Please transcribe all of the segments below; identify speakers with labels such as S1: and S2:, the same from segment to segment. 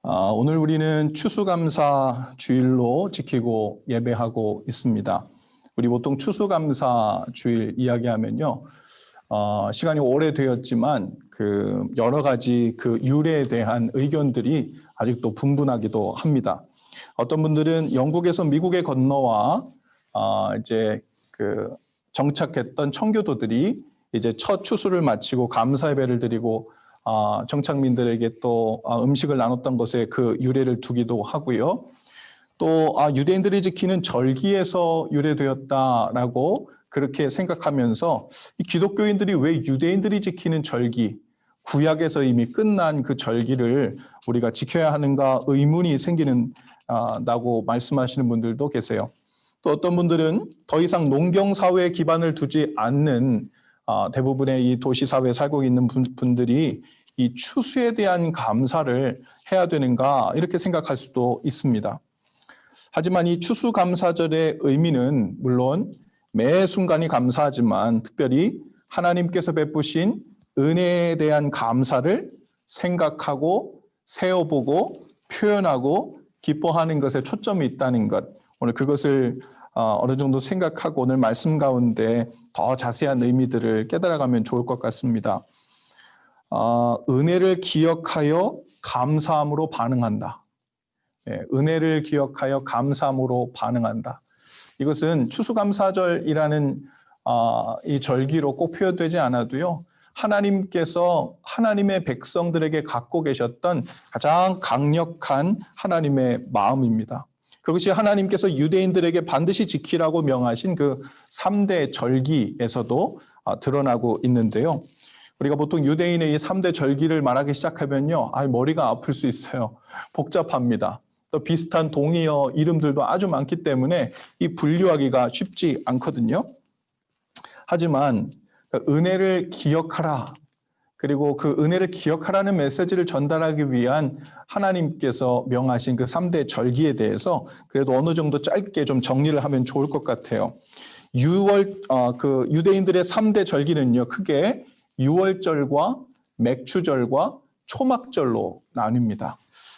S1: 오늘 우리는 추수감사 주일로 지키고 예배하고 있습니다. 우리 보통 추수감사 주일 이야기하면요, 시간이 오래되었지만 여러 가지 유래에 대한 의견들이 아직도 분분하기도 합니다. 어떤 분들은 영국에서 미국에 건너와 정착했던 청교도들이 이제 첫 추수를 마치고 감사 예배를 드리고 정착민들에게 또 음식을 나눴던 것에 그 유래를 두기도 하고요. 또 유대인들이 지키는 절기에서 유래되었다라고 그렇게 생각하면서 이 기독교인들이 왜 유대인들이 지키는 절기, 구약에서 이미 끝난 그 절기를 우리가 지켜야 하는가 의문이 생기는다고 말씀하시는 분들도 계세요. 또 어떤 분들은 더 이상 농경사회에 기반을 두지 않는 대부분의 이 도시사회에 살고 있는 분들이 이 추수에 대한 감사를 해야 되는가 이렇게 생각할 수도 있습니다. 하지만 이 추수감사절의 의미는 물론 매 순간이 감사하지만 특별히 하나님께서 베푸신 은혜에 대한 감사를 생각하고 세어보고 표현하고 기뻐하는 것에 초점이 있다는 것, 오늘 그것을 어느 정도 생각하고 오늘 말씀 가운데 더 자세한 의미들을 깨달아가면 좋을 것 같습니다. 은혜를 기억하여 감사함으로 반응한다. 은혜를 기억하여 감사함으로 반응한다. 이것은 추수감사절이라는 이 절기로 꼭 표현되지 않아도요, 하나님께서 하나님의 백성들에게 갖고 계셨던 가장 강력한 하나님의 마음입니다. 그것이 하나님께서 유대인들에게 반드시 지키라고 명하신 그 3대 절기에서도 드러나고 있는데요. 우리가 보통 유대인의 이 3대 절기를 말하기 시작하면요, 머리가 아플 수 있어요. 복잡합니다. 또 비슷한 동의어 이름들도 아주 많기 때문에 이 분류하기가 쉽지 않거든요. 하지만 은혜를 기억하라, 그리고 그 은혜를 기억하라는 메시지를 전달하기 위한 하나님께서 명하신 그 3대 절기에 대해서 그래도 어느 정도 짧게 좀 정리를 하면 좋을 것 같아요. 유대인들의 3대 절기는요, 크게 유월절과 맥추절과 초막절로 나뉩니다.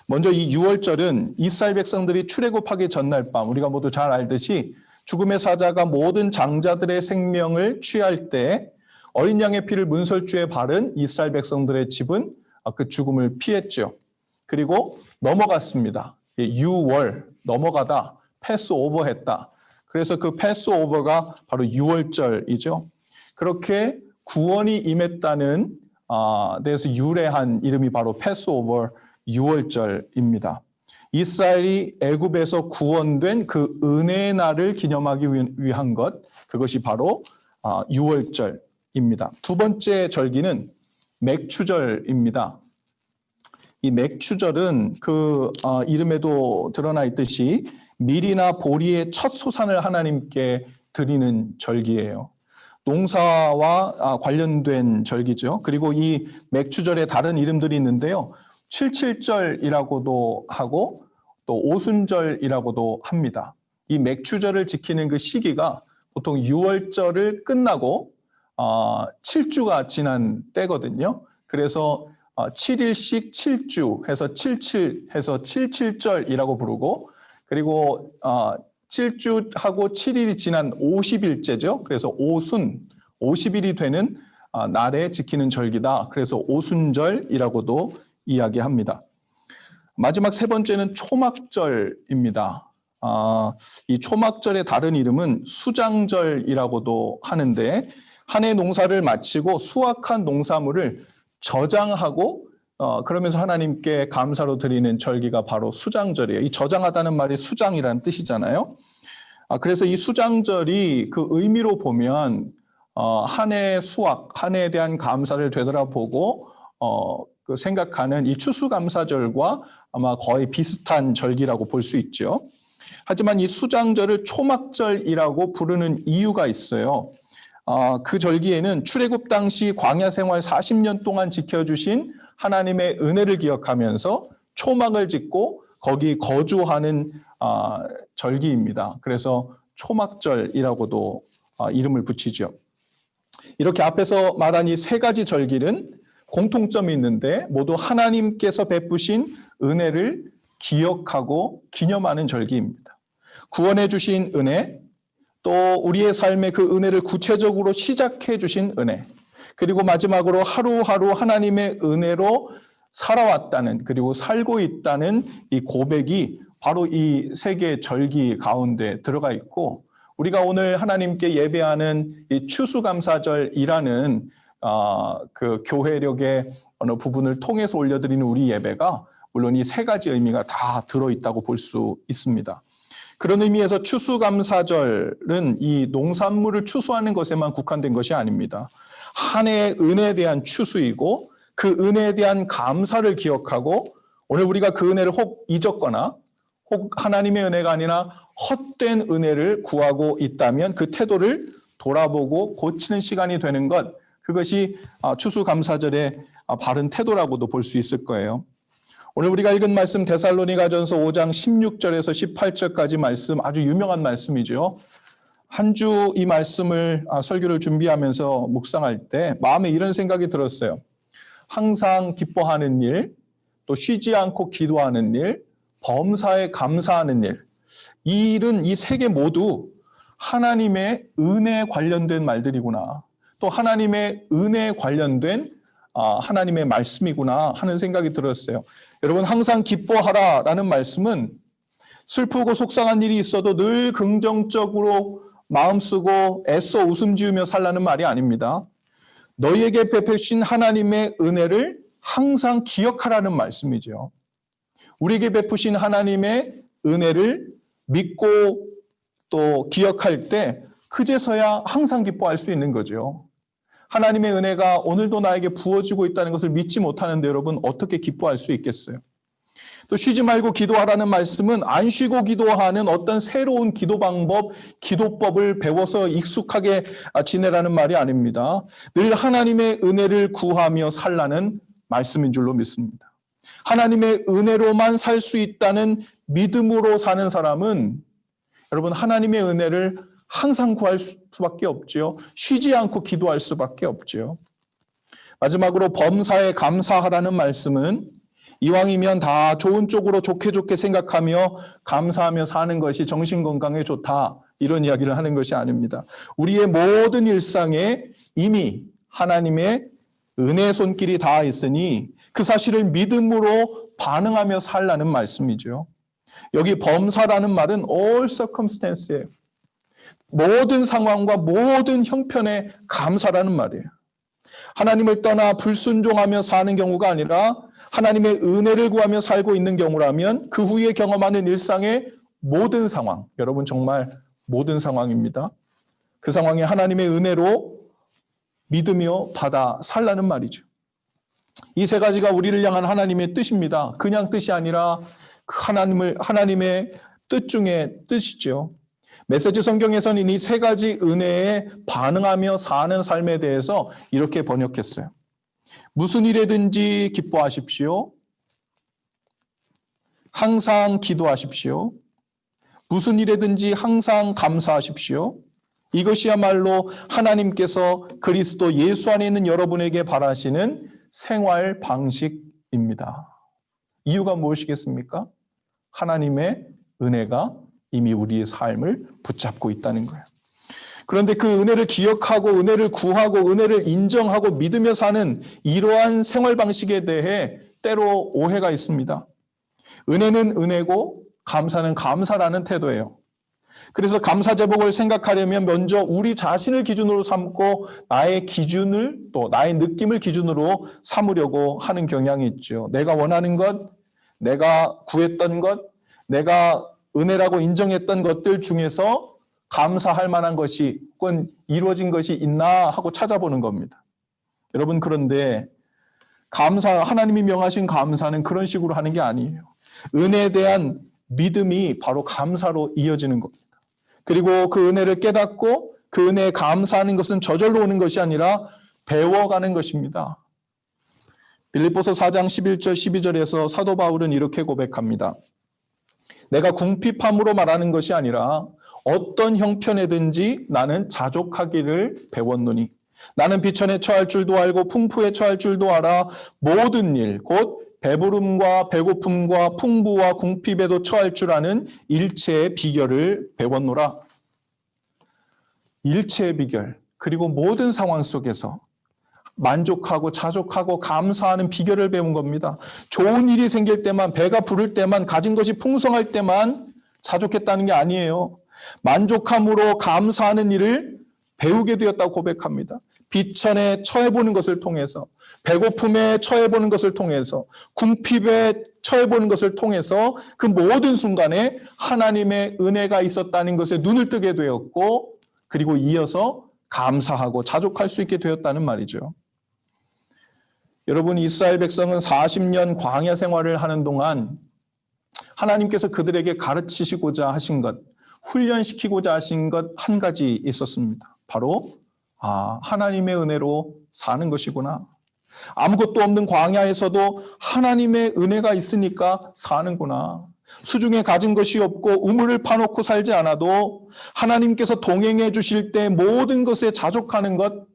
S1: 먼저 이 유월절은 이스라엘 백성들이 출애굽하기 전날 밤, 우리가 모두 잘 알듯이 죽음의 사자가 모든 장자들의 생명을 취할 때 어린 양의 피를 문설주에 바른 이스라엘 백성들의 집은 그 죽음을 피했죠. 그리고 넘어갔습니다. 유월, 넘어가다, 패스오버 했다. 그래서 그 패스오버가 바로 유월절이죠. 그렇게 구원이 임했다는 데서 유래한 이름이 바로 패스오버 유월절입니다. 이스라엘이 애굽에서 구원된 그 은혜의 날을 기념하기 위한 것, 그것이 바로 유월절입니다. 두 번째 절기는 맥추절입니다. 이 맥추절은 이름에도 드러나 있듯이 밀이나 보리의 첫 소산을 하나님께 드리는 절기예요. 농사와 관련된 절기죠. 그리고 이 맥추절에 다른 이름들이 있는데요. 칠칠절이라고도 하고 또 오순절이라고도 합니다. 이 맥추절을 지키는 그 시기가 보통 6월절을 끝나고 7주가 지난 때거든요. 그래서 7일씩 7주 해서 77 해서 77절이라고 부르고, 그리고 7주하고 7일이 지난 50일째죠. 그래서 오순, 50일이 되는 날에 지키는 절기다. 그래서 오순절이라고도 이야기합니다. 마지막 세 번째는 초막절입니다. 이 초막절의 다른 이름은 수장절이라고도 하는데, 한 해 농사를 마치고 수확한 농사물을 저장하고 그러면서 하나님께 감사로 드리는 절기가 바로 수장절이에요. 이 저장하다는 말이 수장이라는 뜻이잖아요. 그래서 이 수장절이 그 의미로 보면 한 해의 수확, 한 해에 대한 감사를 되돌아보고 생각하는 이 추수감사절과 아마 거의 비슷한 절기라고 볼 수 있죠. 하지만 이 수장절을 초막절이라고 부르는 이유가 있어요. 그 절기에는 출애굽 당시 광야 생활 40년 동안 지켜주신 하나님의 은혜를 기억하면서 초막을 짓고 거기 거주하는 절기입니다. 그래서 초막절이라고도 이름을 붙이죠. 이렇게 앞에서 말한 이 세 가지 절기는 공통점이 있는데 모두 하나님께서 베푸신 은혜를 기억하고 기념하는 절기입니다. 구원해 주신 은혜, 또 우리의 삶에 그 은혜를 구체적으로 시작해 주신 은혜, 그리고 마지막으로 하루하루 하나님의 은혜로 살아왔다는, 그리고 살고 있다는 이 고백이 바로 이 세 개의 절기 가운데 들어가 있고, 우리가 오늘 하나님께 예배하는 이 추수감사절이라는 그 교회력의 어느 부분을 통해서 올려드리는 우리 예배가 물론 이 세 가지 의미가 다 들어있다고 볼 수 있습니다. 그런 의미에서 추수감사절은 이 농산물을 추수하는 것에만 국한된 것이 아닙니다. 한 해의 은혜에 대한 추수이고, 그 은혜에 대한 감사를 기억하고, 오늘 우리가 그 은혜를 혹 잊었거나 혹 하나님의 은혜가 아니라 헛된 은혜를 구하고 있다면 그 태도를 돌아보고 고치는 시간이 되는 것, 그것이 추수감사절의 바른 태도라고도 볼 수 있을 거예요. 오늘 우리가 읽은 말씀 데살로니가전서 5장 16절에서 18절까지 말씀, 아주 유명한 말씀이죠. 한 주 이 말씀을 설교를 준비하면서 묵상할 때 마음에 이런 생각이 들었어요. 항상 기뻐하는 일, 또 쉬지 않고 기도하는 일, 범사에 감사하는 일, 이 일은 이 세 개 모두 하나님의 은혜에 관련된 말들이구나, 또 하나님의 은혜에 관련된 하나님의 말씀이구나 하는 생각이 들었어요. 여러분, 항상 기뻐하라라는 말씀은 슬프고 속상한 일이 있어도 늘 긍정적으로 마음 쓰고 애써 웃음 지으며 살라는 말이 아닙니다. 너희에게 베푸신 하나님의 은혜를 항상 기억하라는 말씀이죠. 우리에게 베푸신 하나님의 은혜를 믿고 또 기억할 때 그제서야 항상 기뻐할 수 있는 거죠. 하나님의 은혜가 오늘도 나에게 부어지고 있다는 것을 믿지 못하는데 여러분 어떻게 기뻐할 수 있겠어요? 또 쉬지 말고 기도하라는 말씀은 안 쉬고 기도하는 어떤 새로운 기도 방법, 기도법을 배워서 익숙하게 지내라는 말이 아닙니다. 늘 하나님의 은혜를 구하며 살라는 말씀인 줄로 믿습니다. 하나님의 은혜로만 살 수 있다는 믿음으로 사는 사람은 여러분 하나님의 은혜를 항상 구할 수밖에 없지요. 쉬지 않고 기도할 수밖에 없지요. 마지막으로 범사에 감사하라는 말씀은 이왕이면 다 좋은 쪽으로 좋게 생각하며 감사하며 사는 것이 정신건강에 좋다, 이런 이야기를 하는 것이 아닙니다. 우리의 모든 일상에 이미 하나님의 은혜의 손길이 닿아 있으니 그 사실을 믿음으로 반응하며 살라는 말씀이죠. 여기 범사라는 말은 all circumstance예요. 모든 상황과 모든 형편에 감사라는 말이에요. 하나님을 떠나 불순종하며 사는 경우가 아니라 하나님의 은혜를 구하며 살고 있는 경우라면 그 후에 경험하는 일상의 모든 상황, 여러분 정말 모든 상황입니다. 그 상황에 하나님의 은혜로 믿으며 받아 살라는 말이죠. 이 세 가지가 우리를 향한 하나님의 뜻입니다. 그냥 뜻이 아니라 하나님의 뜻 중에 뜻이죠. 메시지 성경에서는 이 세 가지 은혜에 반응하며 사는 삶에 대해서 이렇게 번역했어요. 무슨 일에든지 기뻐하십시오. 항상 기도하십시오. 무슨 일에든지 항상 감사하십시오. 이것이야말로 하나님께서 그리스도 예수 안에 있는 여러분에게 바라시는 생활 방식입니다. 이유가 무엇이겠습니까? 하나님의 은혜가 이미 우리의 삶을 붙잡고 있다는 거예요. 그런데 그 은혜를 기억하고 은혜를 구하고 은혜를 인정하고 믿으며 사는 이러한 생활 방식에 대해 때로 오해가 있습니다. 은혜는 은혜고 감사는 감사라는 태도예요. 그래서 감사 제목을 생각하려면 먼저 우리 자신을 기준으로 삼고 나의 기준을 또 나의 느낌을 기준으로 삼으려고 하는 경향이 있죠. 내가 원하는 것, 내가 구했던 것, 내가 은혜라고 인정했던 것들 중에서 감사할 만한 것이 혹은 이루어진 것이 있나 하고 찾아보는 겁니다. 여러분, 그런데 하나님이 명하신 감사는 그런 식으로 하는 게 아니에요. 은혜에 대한 믿음이 바로 감사로 이어지는 겁니다. 그리고 그 은혜를 깨닫고 그 은혜에 감사하는 것은 저절로 오는 것이 아니라 배워가는 것입니다. 빌립보서 4장 11절 12절에서 사도 바울은 이렇게 고백합니다. 내가 궁핍함으로 말하는 것이 아니라 어떤 형편에든지 나는 자족하기를 배웠노니 나는 비천에 처할 줄도 알고 풍부에 처할 줄도 알아. 모든 일, 곧 배부름과 배고픔과 풍부와 궁핍에도 처할 줄 아는 일체의 비결을 배웠노라. 일체의 비결, 그리고 모든 상황 속에서 만족하고 자족하고 감사하는 비결을 배운 겁니다. 좋은 일이 생길 때만, 배가 부를 때만, 가진 것이 풍성할 때만 자족했다는 게 아니에요. 만족함으로 감사하는 일을 배우게 되었다고 고백합니다. 비천에 처해보는 것을 통해서, 배고픔에 처해보는 것을 통해서, 궁핍에 처해보는 것을 통해서 그 모든 순간에 하나님의 은혜가 있었다는 것에 눈을 뜨게 되었고, 그리고 이어서 감사하고 자족할 수 있게 되었다는 말이죠. 여러분, 이스라엘 백성은 40년 광야 생활을 하는 동안 하나님께서 그들에게 가르치시고자 하신 것, 훈련시키고자 하신 것 한 가지 있었습니다. 바로 하나님의 은혜로 사는 것이구나. 아무것도 없는 광야에서도 하나님의 은혜가 있으니까 사는구나. 수중에 가진 것이 없고 우물을 파놓고 살지 않아도 하나님께서 동행해 주실 때 모든 것에 자족하는 것,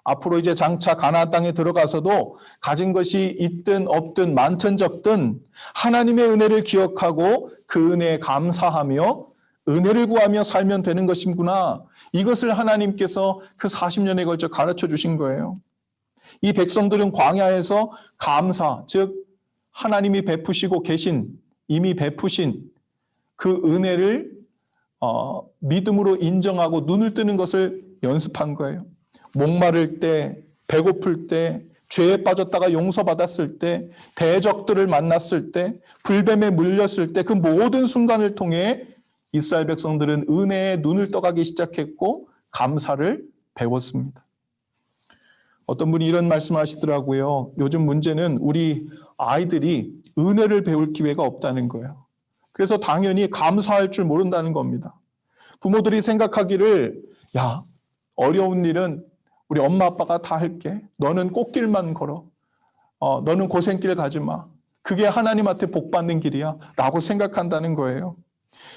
S1: 앞으로 이제 장차 가나안 땅에 들어가서도 가진 것이 있든 없든 많든 적든 하나님의 은혜를 기억하고 그 은혜에 감사하며 은혜를 구하며 살면 되는 것이구나. 이것을 하나님께서 그 40년에 걸쳐 가르쳐 주신 거예요. 이 백성들은 광야에서 감사, 즉 하나님이 베푸시고 계신, 이미 베푸신 그 은혜를 믿음으로 인정하고 눈을 뜨는 것을 연습한 거예요. 목마를 때, 배고플 때, 죄에 빠졌다가 용서받았을 때, 대적들을 만났을 때, 불뱀에 물렸을 때 그 모든 순간을 통해 이스라엘 백성들은 은혜에 눈을 떠가기 시작했고 감사를 배웠습니다. 어떤 분이 이런 말씀을 하시더라고요. 요즘 문제는 우리 아이들이 은혜를 배울 기회가 없다는 거예요. 그래서 당연히 감사할 줄 모른다는 겁니다. 부모들이 생각하기를 어려운 일은 우리 엄마 아빠가 다 할게. 너는 꽃길만 걸어. 너는 고생길 가지 마. 그게 하나님한테 복 받는 길이야 라고 생각한다는 거예요.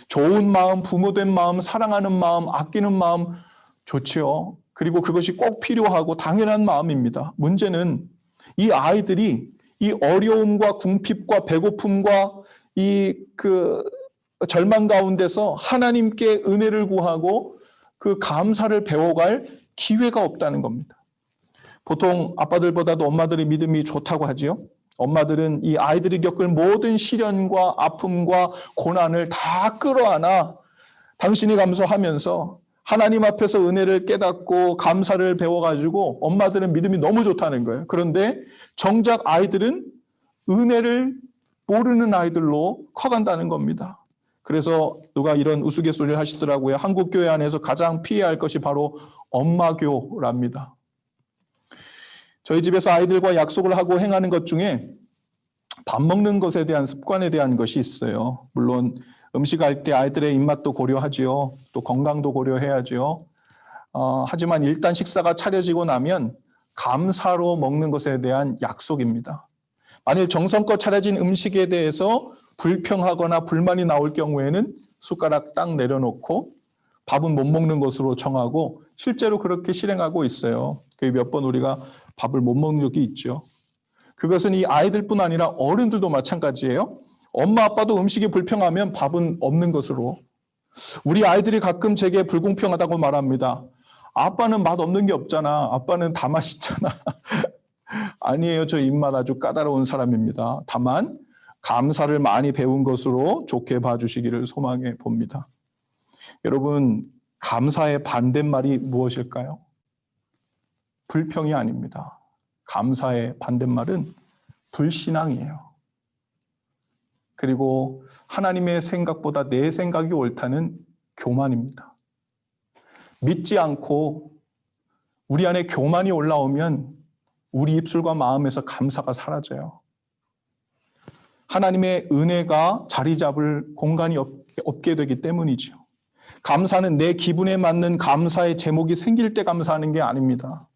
S1: 좋은 마음, 부모된 마음, 사랑하는 마음, 아끼는 마음 좋지요. 그리고 그것이 꼭 필요하고 당연한 마음입니다. 문제는 이 아이들이 이 어려움과 궁핍과 배고픔과 그 절망 가운데서 하나님께 은혜를 구하고 그 감사를 배워갈 기회가 없다는 겁니다. 보통 아빠들보다도 엄마들의 믿음이 좋다고 하지요. 엄마들은 이 아이들이 겪을 모든 시련과 아픔과 고난을 다 끌어안아 당신이 감수하면서 하나님 앞에서 은혜를 깨닫고 감사를 배워가지고 엄마들은 믿음이 너무 좋다는 거예요. 그런데 정작 아이들은 은혜를 모르는 아이들로 커간다는 겁니다. 그래서 누가 이런 우스갯소리를 하시더라고요. 한국 교회 안에서 가장 피해야 할 것이 바로 엄마교랍니다. 저희 집에서 아이들과 약속을 하고 행하는 것 중에 밥 먹는 것에 대한 습관에 대한 것이 있어요. 물론 음식할 때 아이들의 입맛도 고려하지요. 또 건강도 고려해야지요. 하지만 일단 식사가 차려지고 나면 감사로 먹는 것에 대한 약속입니다. 만일 정성껏 차려진 음식에 대해서 불평하거나 불만이 나올 경우에는 숟가락 딱 내려놓고 밥은 못 먹는 것으로 정하고 실제로 그렇게 실행하고 있어요. 몇 번 우리가 밥을 못 먹는 적이 있죠. 그것은 이 아이들뿐 아니라 어른들도 마찬가지예요. 엄마 아빠도 음식이 불평하면 밥은 없는 것으로. 우리 아이들이 가끔 제게 불공평하다고 말합니다. 아빠는 맛 없는 게 없잖아. 아빠는 다 맛있잖아. 아니에요. 저 입맛 아주 까다로운 사람입니다. 다만 감사를 많이 배운 것으로 좋게 봐주시기를 소망해 봅니다. 여러분, 감사의 반대말이 무엇일까요? 불평이 아닙니다. 감사의 반대말은 불신앙이에요. 그리고 하나님의 생각보다 내 생각이 옳다는 교만입니다. 믿지 않고 우리 안에 교만이 올라오면 우리 입술과 마음에서 감사가 사라져요. 하나님의 은혜가 자리 잡을 공간이 없게 되기 때문이죠. 감사는 내 기분에 맞는 감사의 제목이 생길 때 감사하는 게 아닙니다.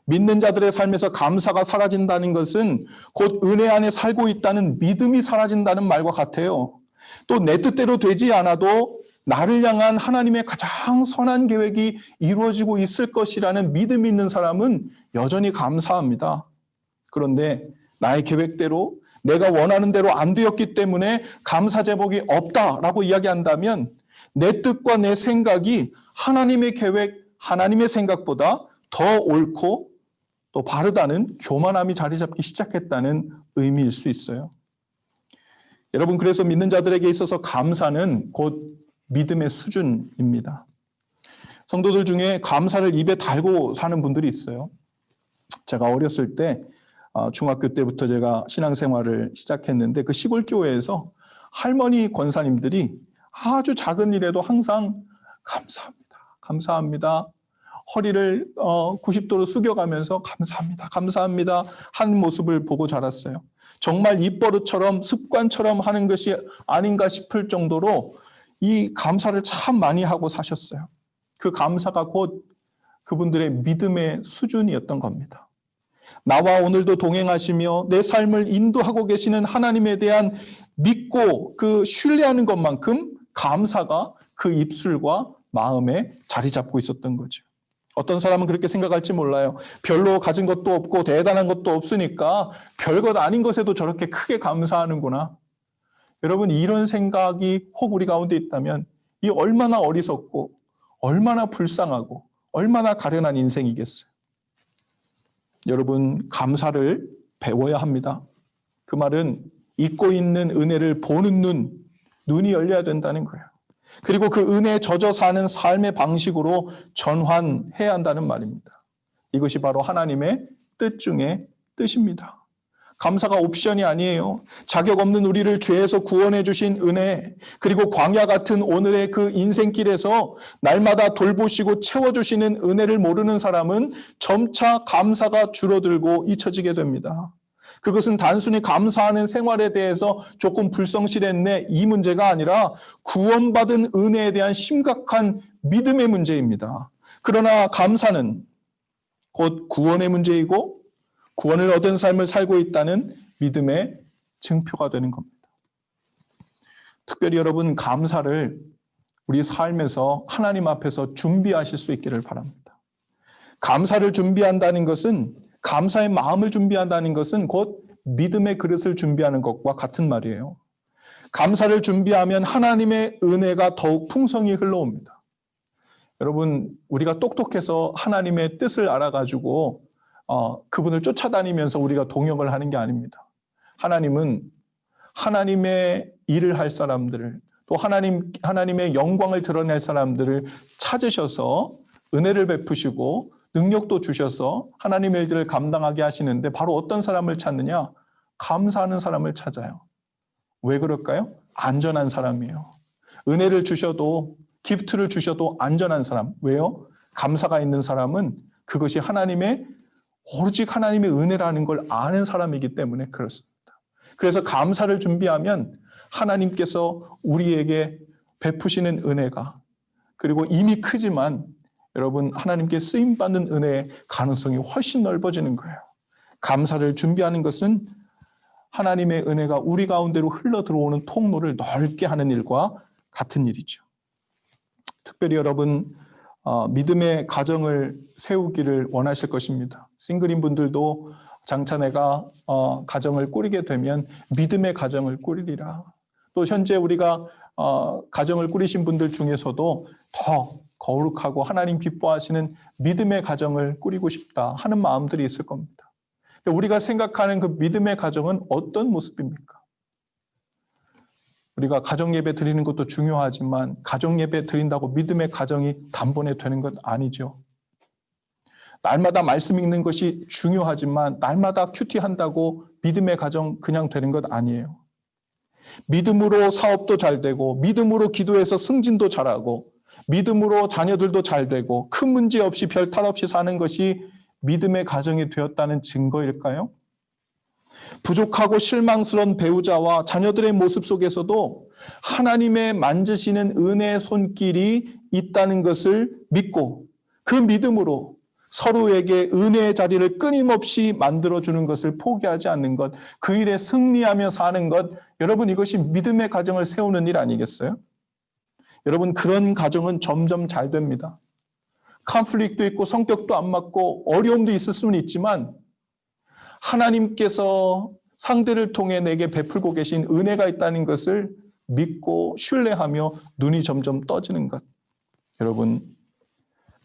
S1: 믿는 자들의 삶에서 감사가 사라진다는 것은 곧 은혜 안에 살고 있다는 믿음이 사라진다는 말과 같아요. 또 내 뜻대로 되지 않아도 나를 향한 하나님의 가장 선한 계획이 이루어지고 있을 것이라는 믿음이 있는 사람은 여전히 감사합니다. 그런데 나의 계획대로 내가 원하는 대로 안 되었기 때문에 감사 제목이 없다라고 이야기한다면 내 뜻과 내 생각이 하나님의 계획, 하나님의 생각보다 더 옳고 또 바르다는 교만함이 자리 잡기 시작했다는 의미일 수 있어요. 여러분, 그래서 믿는 자들에게 있어서 감사는 곧 믿음의 수준입니다. 성도들 중에 감사를 입에 달고 사는 분들이 있어요. 제가 어렸을 때 중학교 때부터 제가 신앙생활을 시작했는데 그 시골 교회에서 할머니 권사님들이 아주 작은 일에도 항상 감사합니다. 감사합니다. 허리를 90도로 숙여가면서 감사합니다. 감사합니다. 하는 모습을 보고 자랐어요. 정말 입버릇처럼 습관처럼 하는 것이 아닌가 싶을 정도로 이 감사를 참 많이 하고 사셨어요. 그 감사가 곧 그분들의 믿음의 수준이었던 겁니다. 나와 오늘도 동행하시며 내 삶을 인도하고 계시는 하나님에 대한 믿고 그 신뢰하는 것만큼 감사가 그 입술과 마음에 자리 잡고 있었던 거죠. 어떤 사람은 그렇게 생각할지 몰라요. 별로 가진 것도 없고 대단한 것도 없으니까 별것 아닌 것에도 저렇게 크게 감사하는구나. 여러분, 이런 생각이 혹 우리 가운데 있다면 이 얼마나 어리석고 얼마나 불쌍하고 얼마나 가련한 인생이겠어요. 여러분, 감사를 배워야 합니다. 그 말은 잊고 있는 은혜를 보는 눈이 열려야 된다는 거예요. 그리고 그 은혜에 젖어 사는 삶의 방식으로 전환해야 한다는 말입니다. 이것이 바로 하나님의 뜻 중에 뜻입니다. 감사가 옵션이 아니에요. 자격 없는 우리를 죄에서 구원해 주신 은혜, 그리고 광야 같은 오늘의 그 인생길에서 날마다 돌보시고 채워주시는 은혜를 모르는 사람은 점차 감사가 줄어들고 잊혀지게 됩니다. 그것은 단순히 감사하는 생활에 대해서 조금 불성실했네 이 문제가 아니라 구원받은 은혜에 대한 심각한 믿음의 문제입니다. 그러나 감사는 곧 구원의 문제이고 구원을 얻은 삶을 살고 있다는 믿음의 증표가 되는 겁니다. 특별히 여러분, 감사를 우리 삶에서 하나님 앞에서 준비하실 수 있기를 바랍니다. 감사를 준비한다는 것은, 감사의 마음을 준비한다는 것은 곧 믿음의 그릇을 준비하는 것과 같은 말이에요. 감사를 준비하면 하나님의 은혜가 더욱 풍성히 흘러옵니다. 여러분, 우리가 똑똑해서 하나님의 뜻을 알아가지고 그분을 쫓아다니면서 우리가 동역을 하는 게 아닙니다. 하나님은 하나님의 일을 할 사람들을, 또 하나님의 영광을 드러낼 사람들을 찾으셔서 은혜를 베푸시고 능력도 주셔서 하나님의 일들을 감당하게 하시는데 바로 어떤 사람을 찾느냐? 감사하는 사람을 찾아요. 왜 그럴까요? 안전한 사람이에요. 은혜를 주셔도, 기프트를 주셔도 안전한 사람. 왜요? 감사가 있는 사람은 그것이 오직 하나님의 은혜라는 걸 아는 사람이기 때문에 그렇습니다. 그래서 감사를 준비하면 하나님께서 우리에게 베푸시는 은혜가, 그리고 이미 크지만 여러분, 하나님께 쓰임받는 은혜의 가능성이 훨씬 넓어지는 거예요. 감사를 준비하는 것은 하나님의 은혜가 우리 가운데로 흘러 들어오는 통로를 넓게 하는 일과 같은 일이죠. 특별히 여러분, 믿음의 가정을 세우기를 원하실 것입니다. 싱글인 분들도 장차 내가 가정을 꾸리게 되면 믿음의 가정을 꾸리리라. 또 현재 우리가 가정을 꾸리신 분들 중에서도 더 거룩하고 하나님 기뻐하시는 믿음의 가정을 꾸리고 싶다 하는 마음들이 있을 겁니다. 우리가 생각하는 그 믿음의 가정은 어떤 모습입니까? 우리가 가정예배 드리는 것도 중요하지만 가정예배 드린다고 믿음의 가정이 단번에 되는 것 아니죠. 날마다 말씀 읽는 것이 중요하지만 날마다 큐티한다고 믿음의 가정 그냥 되는 것 아니에요. 믿음으로 사업도 잘 되고 믿음으로 기도해서 승진도 잘하고 믿음으로 자녀들도 잘 되고 큰 문제 없이 별 탈 없이 사는 것이 믿음의 가정이 되었다는 증거일까요? 부족하고 실망스러운 배우자와 자녀들의 모습 속에서도 하나님의 만지시는 은혜의 손길이 있다는 것을 믿고 그 믿음으로 서로에게 은혜의 자리를 끊임없이 만들어주는 것을 포기하지 않는 것, 그 일에 승리하며 사는 것, 여러분 이것이 믿음의 가정을 세우는 일 아니겠어요? 여러분, 그런 가정은 점점 잘 됩니다. 컨플릭트도 있고 성격도 안 맞고 어려움도 있을 수는 있지만 하나님께서 상대를 통해 내게 베풀고 계신 은혜가 있다는 것을 믿고 신뢰하며 눈이 점점 떠지는 것. 여러분,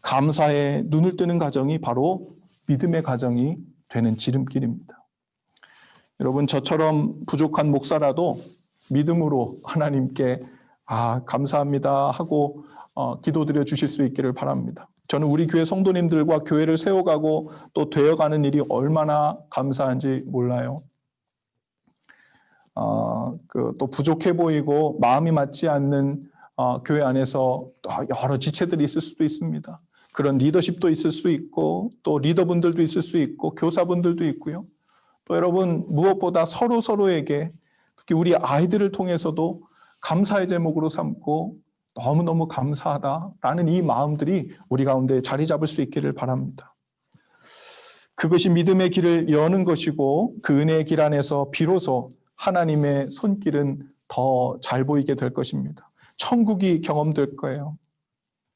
S1: 감사에 눈을 뜨는 가정이 바로 믿음의 가정이 되는 지름길입니다. 여러분, 저처럼 부족한 목사라도 믿음으로 하나님께 감사합니다 하고 기도드려 주실 수 있기를 바랍니다. 저는 우리 교회 성도님들과 교회를 세워가고 또 되어가는 일이 얼마나 감사한지 몰라요. 또 부족해 보이고 마음이 맞지 않는 교회 안에서 여러 지체들이 있을 수도 있습니다. 그런 리더십도 있을 수 있고 또 리더분들도 있을 수 있고 교사분들도 있고요. 또 여러분, 무엇보다 서로에게 특히 우리 아이들을 통해서도 감사의 제목으로 삼고 너무너무 감사하다라는 이 마음들이 우리 가운데 자리 잡을 수 있기를 바랍니다. 그것이 믿음의 길을 여는 것이고 그 은혜의 길 안에서 비로소 하나님의 손길은 더 잘 보이게 될 것입니다. 천국이 경험될 거예요.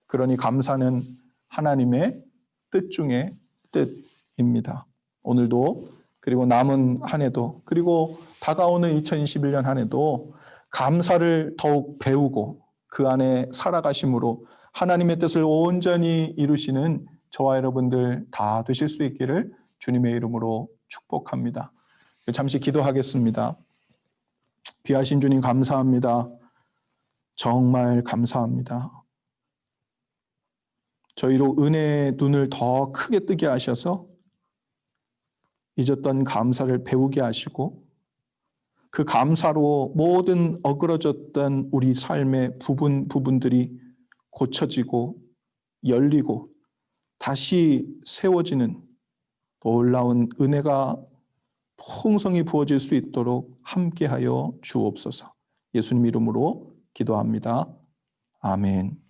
S1: 그러니 감사는 하나님의 뜻 중에 뜻입니다. 오늘도 그리고 남은 한 해도 그리고 다가오는 2021년 한 해도 감사를 더욱 배우고 그 안에 살아가심으로 하나님의 뜻을 온전히 이루시는 저와 여러분들 다 되실 수 있기를 주님의 이름으로 축복합니다. 잠시 기도하겠습니다. 귀하신 주님, 감사합니다. 정말 감사합니다. 저희로 은혜의 눈을 더 크게 뜨게 하셔서 잊었던 감사를 배우게 하시고 그 감사로 모든 어그러졌던 우리 삶의 부분들이 고쳐지고 열리고 다시 세워지는 놀라운 은혜가 풍성히 부어질 수 있도록 함께하여 주옵소서. 예수님 이름으로 기도합니다. 아멘.